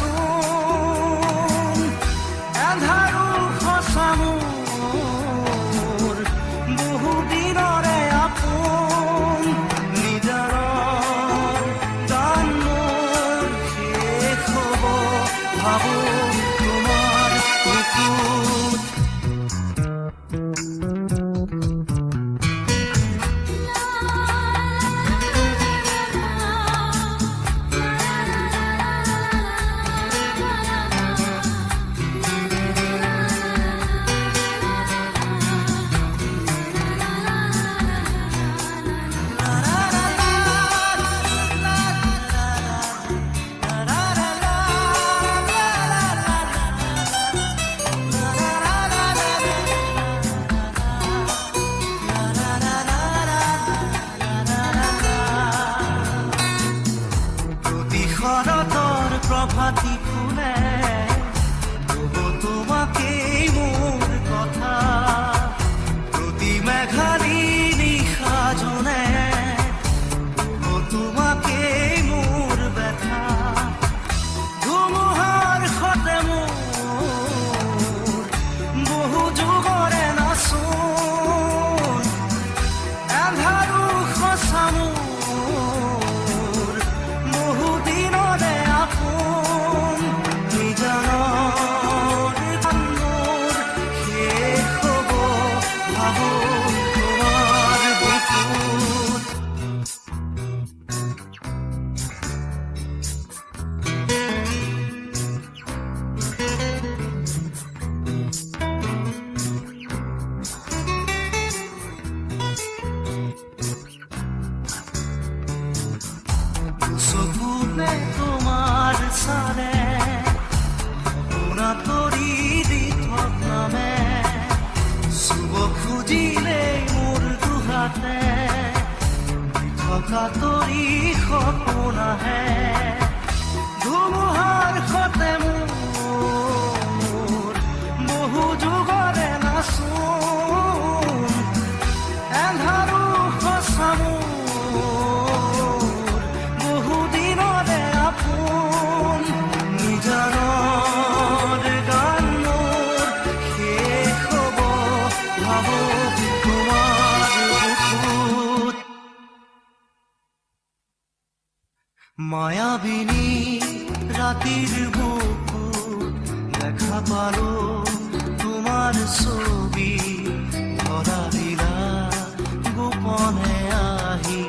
নাচোন এন্ধাৰো সঁচা মোৰ বহুদিনৰে আপোন নিজৰ গান মোৰ শেষ হ'ব ভাবো তোমাৰ বুকুত শৰতৰ প্ৰভাতী ফুলে কব তোমাকেই মোৰ কথা প্ৰতি মেঘালী নিশা জনে কব তোমাকেই মোৰ ব্যথা ধুমুহাৰ সতে মোৰ বহু যুগৰে নাচোন এন্ধাৰো সঁচা মোৰ বহুদিনৰে আপোন নিজৰ গান মোৰ শেষ হ'ব ভাবো তোমাৰ বুকুত চকুতে তোমাৰ চালে সপোনা তৰি দি থকামে চুব খুজিলেই মোৰ দুহাতে থকা তৰি সপোন আহে ধুমুহাৰ সতে মোৰ বহু যুগৰে নাচোন এন্ধাৰো সঁচা মোৰ বহুদিনৰে আপোন নিজৰ গান মোৰ শেষ হ'ব ভাবো তোমাৰ বুকুত মায়াবিনী ৰাতিৰ বুকুত দেখা পালো তোমাৰ ছবি ধৰা দিলা গোপনে আহি